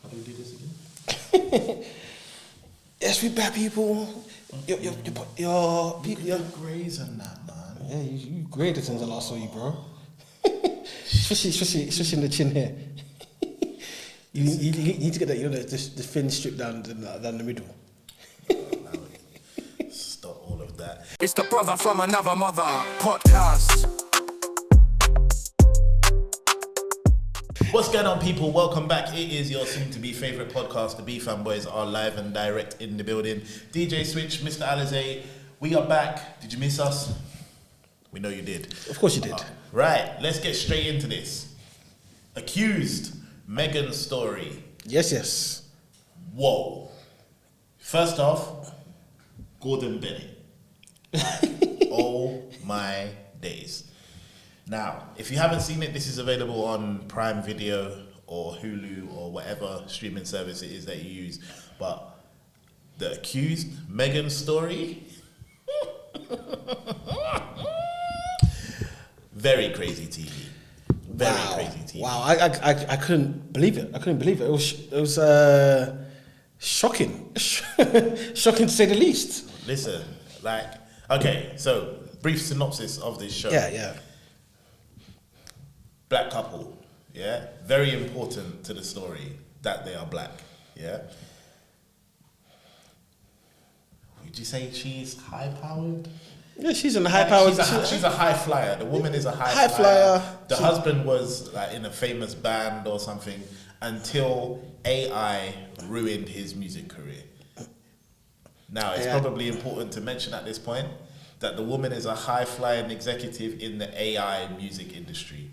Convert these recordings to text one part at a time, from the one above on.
How do we do this again? Yes, we bad people. Your Grays and that, man. Yeah, you greater since I last saw you, bro. especially in the chin here. you need to get that, the thin strip down the middle. Stop all of that. It's the brother from another mother podcast. What's going on, people? Welcome back. It is your soon-to-be favourite podcast. The BFAM boys are live and direct in the building. DJ Switch, Mr. Alizé, we are back. Did you miss us? We know you did. Of course you did. Right, let's get straight into this. Accused, Megan story. Yes. Whoa. First off, Gordon Bennett. Oh my days. Now, if you haven't seen it, this is available on Prime Video or Hulu or whatever streaming service it is that you use. But the accused Megan story, very crazy TV. Very crazy TV. Wow, I couldn't believe it. It was shocking. Shocking to say the least. Listen, okay, so brief synopsis of this show. Yeah. Black couple, yeah? Very important to the story that they are black, yeah? Would you say she's high-powered? Yeah, she's in the high-powered... She's a high flyer. The woman is a high flyer. The husband was in a famous band or something until AI ruined his music career. Now, it's probably important to mention at this point that the woman is a high-flying executive in the AI music industry.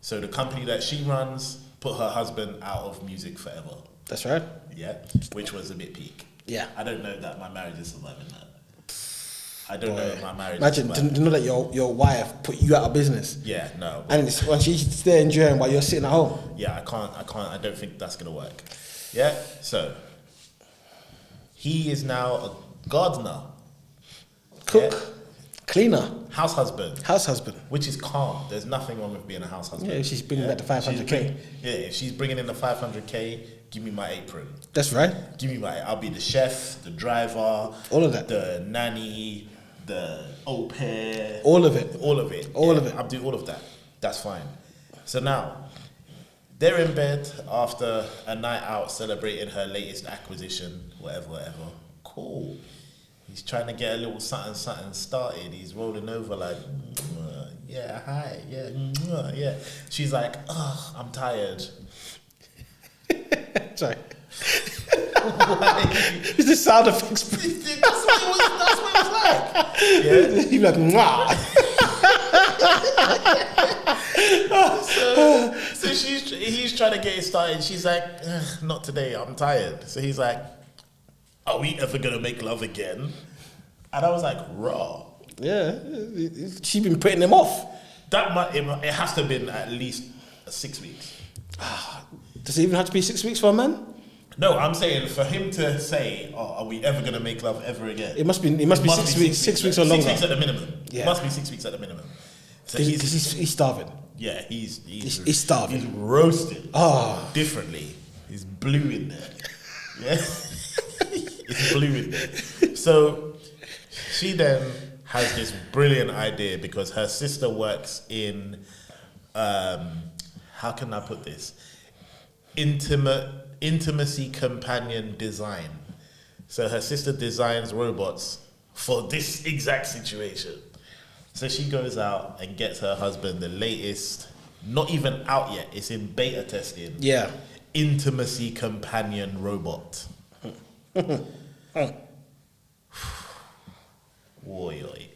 So the company that she runs put her husband out of music forever. That's right. Yeah, which was a bit peak. Yeah. I don't know that my marriage is surviving that. I don't know if my marriage Imagine, is surviving. to know that your wife put you out of business. Yeah, no. And when she's there enjoying while you're sitting at home. Yeah, I don't think that's going to work. Yeah, so he is now a gardener. Cook. Yeah. Cleaner. House husband. Which is calm. There's nothing wrong with being a house husband. Yeah, she's bringing back the 500k. If she's bringing in the 500k, give me my apron. That's right. I'll be the chef, the driver. All of that. The nanny, the au pair. All of it. All of it. I'll do all of that. That's fine. So now, they're in bed after a night out celebrating her latest acquisition, whatever. Cool. He's trying to get a little something started. He's rolling over like, yeah, hi, yeah. She's like, I'm tired. Sorry. It's the sound effects. That's what it was like. Yeah. He'd be like, mwah. So he's trying to get it started. She's like, not today, I'm tired. So he's like, are we ever going to make love again? And I was like, raw. Yeah, she's been putting them off. It has to have been at least 6 weeks. Does it even have to be 6 weeks for a man? No, I'm saying for him to say, are we ever going to make love ever again? It must be 6 weeks. 6 weeks or longer. 6 weeks at the minimum. Yeah. It must be 6 weeks at the minimum. So he's starving. Yeah, he's starving. He's roasted. Oh. Differently. He's blue in there. Yeah. It's blue in there. So she then has this brilliant idea because her sister works in, how can I put this? Intimacy companion design. So her sister designs robots for this exact situation. So she goes out and gets her husband the latest, not even out yet, it's in beta testing. Yeah. Intimacy companion robot. Woy.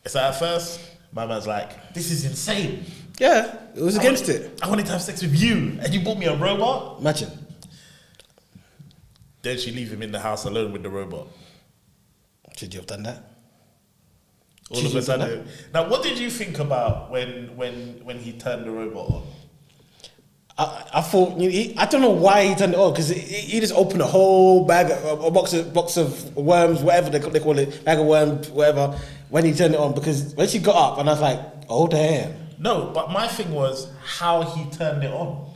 So at first, my man's like, this is insane. Yeah, it was against it. I wanted to have sex with you, and you bought me a robot? Imagine. Then she leave him in the house alone with the robot. Should you have done that? All of a sudden. Now, what did you think about when he turned the robot on? I thought, I don't know why he turned it on, because he just opened a whole box of worms, whatever they call it, bag of worms, whatever, when he turned it on, because when she got up, and I was like, oh damn. No, but my thing was how he turned it on.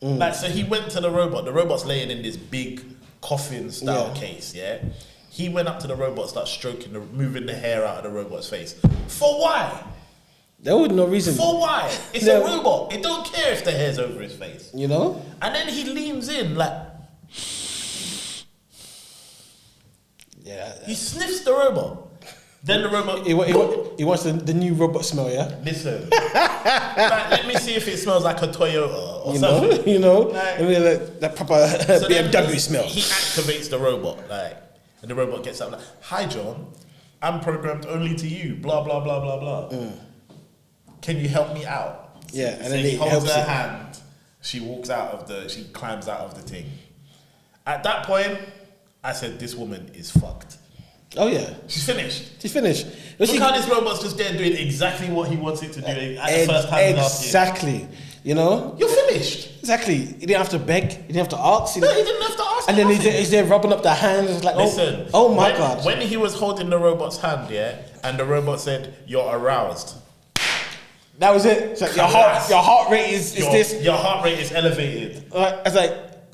Like, so he went to the robot. The robot's laying in this big coffin-style case, yeah? He went up to the robot, started stroking, moving the hair out of the robot's face. For why? There was no reason. For why? It's a robot. It don't care if the hair's over his face. You know? And then he leans in like... Yeah. He sniffs the robot. Then the robot... He wants the new robot smell, yeah? Listen. Like, let me see if it smells like a Toyota or something. You know? Like, I mean, that proper BMW smell. He activates the robot, like, and the robot gets up like, "Hi, John. I'm programmed only to you. Blah blah blah blah blah. Can you help me out?" Yeah, and so then he holds helps her it. hand. She walks out of the. She climbs out of the thing. At that point, I said, "This woman is fucked. Oh yeah, She's finished. she's finished. Look how this robot's just there doing exactly what he wants it to do at the first time last year. Exactly. You know? You're finished. Exactly. He didn't have to beg. He didn't have to ask. No, he didn't have to ask. And then nothing. he's there rubbing up their hands. It's like, Listen, oh my God. When he was holding the robot's hand, yeah, and the robot said, "You're aroused." That was it. It's like your heart rate is this. Your heart rate is elevated. It's like,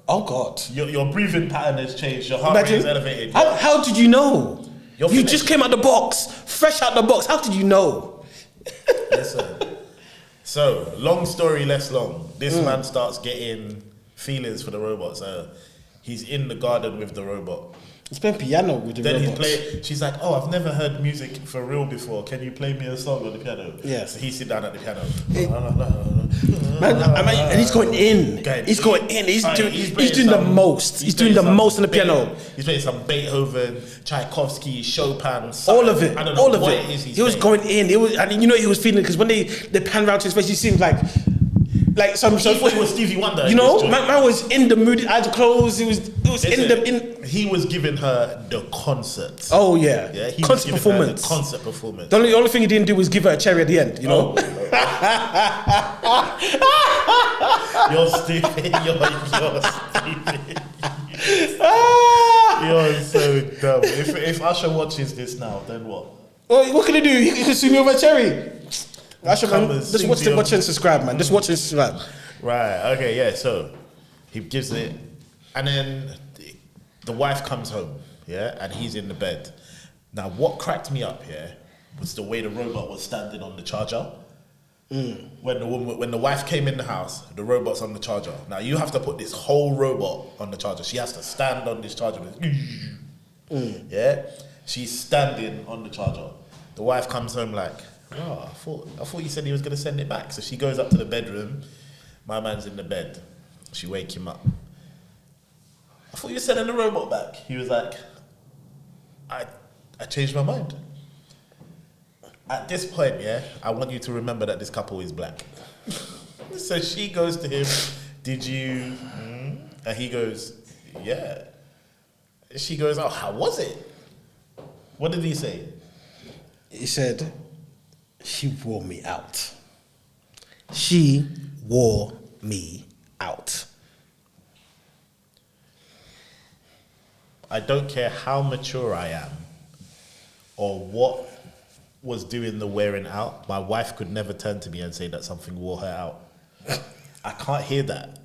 oh God. Your breathing pattern has changed. Your heart rate is elevated. How did you know? You're You finished. just came out the box, fresh out the box. How did you know? Listen. So, long story less long. This man starts getting feelings for the robot. So, he's in the garden with the robot. He's playing piano with the Then robots. she's like, "Oh, I've never heard music for real before. Can you play me a song on the piano?" Yeah. So he sit down at the piano. And he's going in. He's going in. He's doing the most. He's doing the most on the piano. He's playing some Beethoven, Tchaikovsky, Chopin. All of it. I don't know All of what it. is he's He was playing. going in. And you know he was feeling it because when they pan round to his face, he seemed like some. He thought he was Stevie Wonder. You know, man was in the mood. Eyes closed. It was Listen, he was giving her the concert. Oh yeah, Yeah, he was concert giving performance. her the concert performance. The only thing he didn't do was give her a cherry at the end. You know. You're stupid. You're stupid. You're so dumb. If Usher watches this now, then what? Well, what can he do? He can sue me over a cherry. Usher, Come man, and just sing watch to your- and subscribe, man. Just watch and subscribe. Right. Okay. Yeah. So he gives it, and then the wife comes home. Yeah, and he's in the bed. Now, what cracked me up here was the way the robot was standing on the charger. When the wife came in the house, the robot's on the charger. Now you have to put this whole robot on the charger. She has to stand on this charger. Yeah, she's standing on the charger. The wife comes home like, "Oh, I thought you said he was gonna send it back." So she goes up to the bedroom. My man's in the bed. She wake him up. "I thought you were sending the robot back." He was like, I changed my mind. At this point, yeah, I want you to remember that this couple is black. So she goes to him, "Did you?" And he goes, "Yeah." She goes, "Oh, how was it?" What did he say? He said, "She wore me out. She wore me out." I don't care how mature I am or what was doing the wearing out, my wife could never turn to me and say that something wore her out. I can't hear that.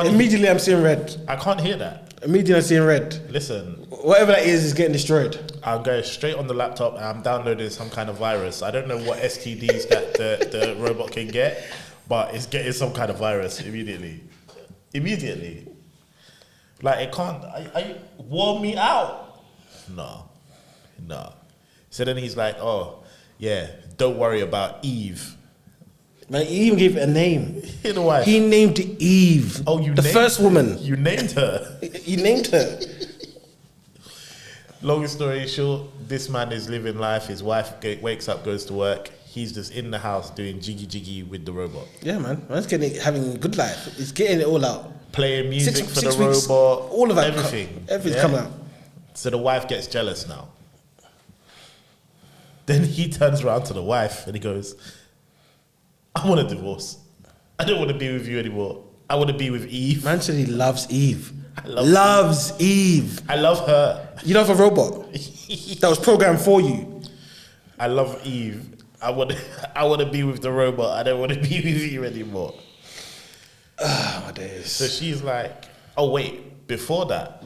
Immediately I'm seeing red. I can't hear that. Immediately I'm seeing red. Listen, Whatever that is getting destroyed. I'll go straight on the laptop and I'm downloading some kind of virus. I don't know what STDs that the robot can get, but it's getting some kind of virus immediately. Immediately. Like, it can't, I wore me out. No. So then he's like, "Oh, yeah, don't worry about Eve." Man, he even gave it a name. You know why? He named Eve. Oh, you the named first woman. You named her. He named her. Long story short, this man is living life. His wife wakes up, goes to work. He's just in the house doing jiggy with the robot. Yeah, man. Man's having a good life. He's getting it all out. Playing music for the weeks, robot. all of that. Everything. Everything's coming out. So the wife gets jealous now. Then he turns around to the wife and he goes, "I want a divorce. I don't want to be with you anymore. I want to be with Eve." Man said he loves Eve. Loves Eve. I love her. You love a robot that was programmed for you. I love Eve. I want to be with the robot. I don't want to be with you anymore. Ah, my days. So she's like, oh wait, before that,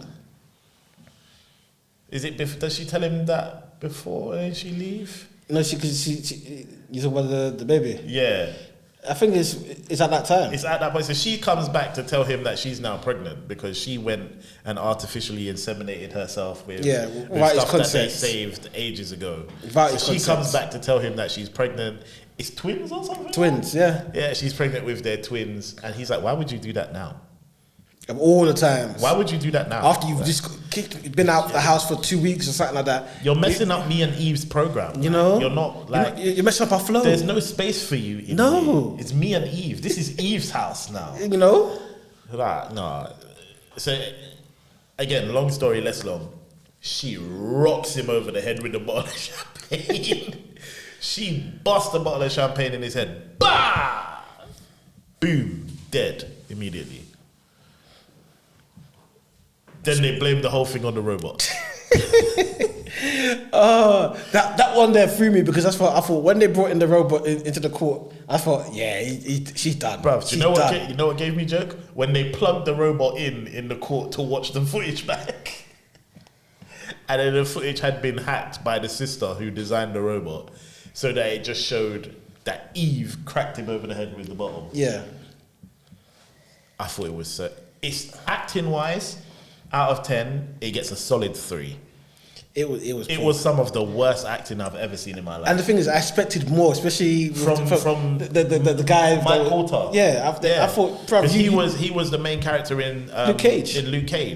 does she tell him that before she leave? No, she you talk about the baby. Yeah. I think it's at that time. It's at that point. So she comes back to tell him that she's now pregnant because she went and artificially inseminated herself with stuff that they saved ages ago. So she comes back to tell him that she's pregnant. It's twins or something? Twins, yeah. Yeah, she's pregnant with their twins. And he's like, why would you do that now? Of all the times. Why would you do that now? After you've just been out of the house for 2 weeks or something like that. You're messing up me and Eve's program. You know? You're not like... You're messing up our flow. There's no space for you in here. It's me and Eve. This is Eve's house now. You know? Like, no. So, again, long story less long. She rocks him over the head with a bottle of champagne. She busts a bottle of champagne in his head. Bah! Boom. Dead immediately. Then they blame the whole thing on the robot. That one there threw me because I thought when they brought in the robot into the court, I thought, yeah, she's done. Bruv, you know what gave me joke? When they plugged the robot in the court to watch the footage back. And then the footage had been hacked by the sister who designed the robot. So that it just showed that Eve cracked him over the head with the bottle. Yeah. I thought it was so... It's acting-wise... Out of 10, it gets a solid 3. It was some of the worst acting I've ever seen in my life. And the thing is, I expected more, especially from the guy, Mike Coulter. Yeah, I thought probably he was the main character in Luke Cage.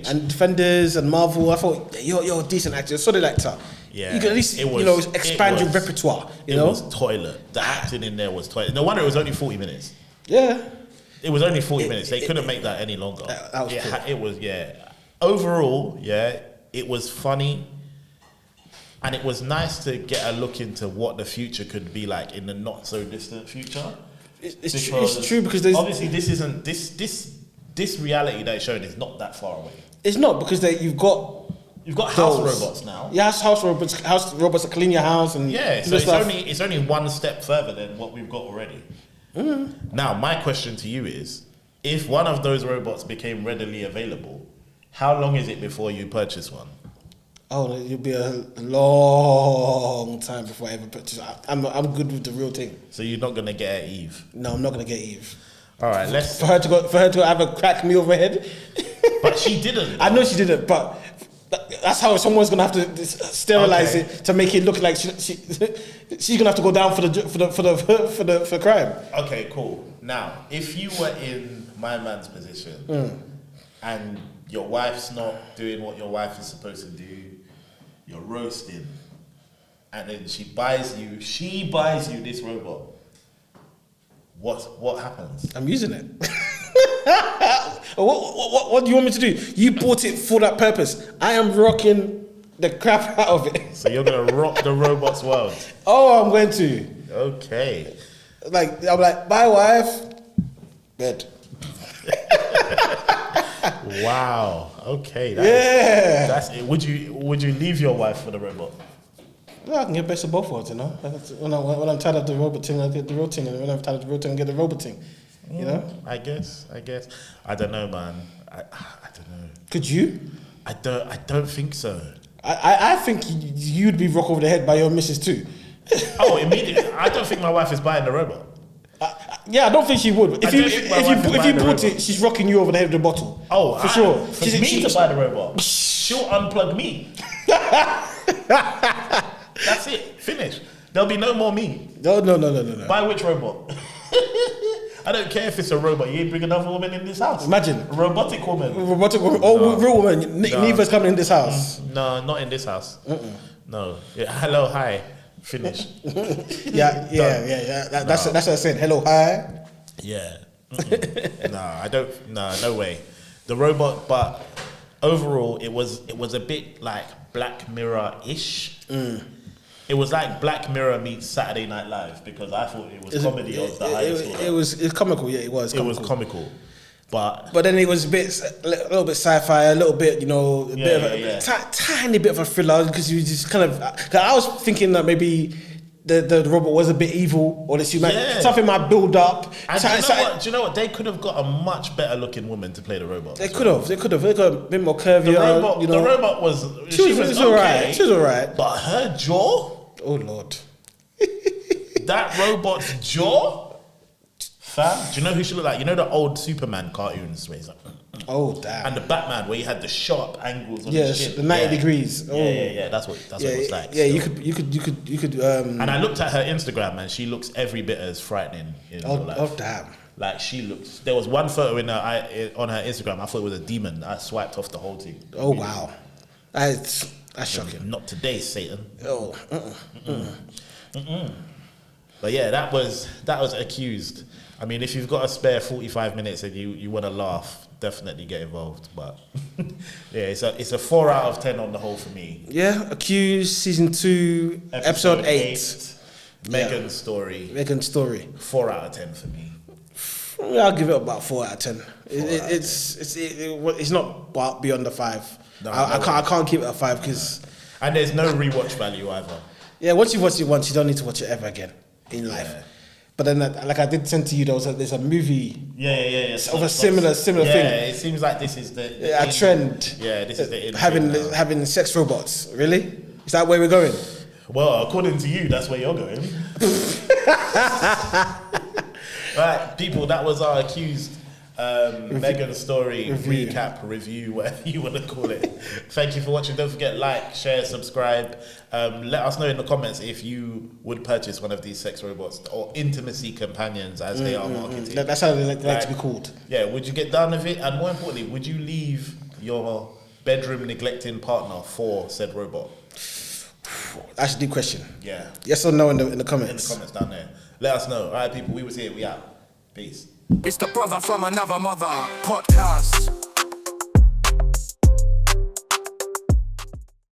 And Defenders and Marvel. I thought you're a decent actor, a solid actor. Yeah, you can at least expand your repertoire. It was toilet. The acting in there was toilet. No wonder it was only 40 minutes. Yeah, it was only 40 minutes. They couldn't make that any longer. It was Overall, it was funny, and it was nice to get a look into what the future could be like in the not so distant future. It's true because there's obviously this reality that it's showing is not that far away. It's not because you've got house robots now. Yeah, house robots that clean your house and so it's only one step further than what we've got already. Now, my question to you is, if one of those robots became readily available, how long is it before you purchase one? Oh, it'll be a long time before I ever purchase. I'm good with the real thing. So you're not gonna get Eve? No, I'm not gonna get Eve. All right, for her to have a crack me over the head. But she didn't. I know she didn't, but that's how someone's gonna have to sterilize it to make it look like she's gonna have to go down for the crime. Okay, cool. Now, if you were in my man's position and your wife's not doing what your wife is supposed to do, you're roasting, and then she buys you this robot. What happens? I'm using it. What do you want me to do? You bought it for that purpose. I am rocking the crap out of it. So you're gonna rock the robot's world. Oh, I'm going to. Okay. I'm like, bye, wife. Bed. Wow. Okay. That's it. Would you leave your wife for the robot? Well, I can get best of both worlds, you know. When I'm tired of the robot thing, I get the real thing, and when I'm tired of the real thing, I get the robot thing. You know. I guess. I don't know, man. I don't know. Could you? I don't think so. I think you'd be rocked over the head by your missus too. Oh, immediately. I don't think my wife is buying the robot. Yeah, I don't think she would. If you bought it, she's rocking you over the head with the bottle. Oh, for sure. For me to buy the robot, she'll unplug me. That's it. Finish. There'll be no more me. No. Buy which robot? I don't care if it's a robot. You ain't bring another woman in this house. Imagine. A robotic woman. Oh, real woman. Neither's coming in this house. No, not in this house. No. Yeah, hello, hi. Finish. Yeah. That's what I said. Hello, hi. Yeah. No way. The robot, but overall, it was a bit like Black Mirror-ish. It was like Black Mirror meets Saturday Night Live because I thought it was comedy of the highest order. It was comical, yeah, it was. It was comical. But then it was a little bit sci-fi, a little bit, tiny bit of a thriller because you just kind of. I was thinking that maybe the robot was a bit evil, or something might build up. And do you know what? They could have got a much better looking woman to play the robot. They could have. They got a bit more curvier. The robot was. She was alright. She was alright. But her jaw. Oh Lord. That robot's jaw. Fam, do you know who she looked like? You know the old Superman cartoons where he's like. Oh damn! And the Batman, where you had the sharp angles on the chin. the 90 degrees. Oh. Yeah. That's what it was like. Yeah, so. you could. And I looked at her Instagram, and she looks every bit as frightening in real life. Oh damn! Like she looks. There was one photo on her Instagram. I thought it was a demon. I swiped off the whole thing. Oh wow, that's shocking. Not today, Satan. Oh. But yeah, that was Accused. I mean, if you've got a spare 45 minutes and you want to laugh, definitely get involved. But yeah, it's a 4 out of 10 on the whole for me. Yeah, Accused season 2, episode 8. Megan's story. 4 out of 10 for me. I'll give it about 4 out of 10. It's not beyond the 5. No, I can't keep it at 5 because. And there's no rewatch value either. Yeah, once you watch it once, you don't need to watch it ever again in life. Yeah. But then, like I did send to you, there's a movie. Yeah. Of a similar thing. Yeah, it seems like this is the trend. Yeah, this is the having sex robots. Really? Is that where we're going? Well, according to you, that's where you're going. Right, people, that was our Accused Megan story review, whatever you want to call it. Thank you for watching. Don't forget, like, share, subscribe. Let us know in the comments if you would purchase one of these sex robots or intimacy companions as they are marketed. That's how they like to be called. Yeah, would you get down with it? And more importantly, would you leave your bedroom neglecting partner for said robot? That's a deep question. Yeah. Yes or no in the comments? In the comments down there. Let us know. All right, people, we was here. We out. Peace. It's the brother from another mother podcast.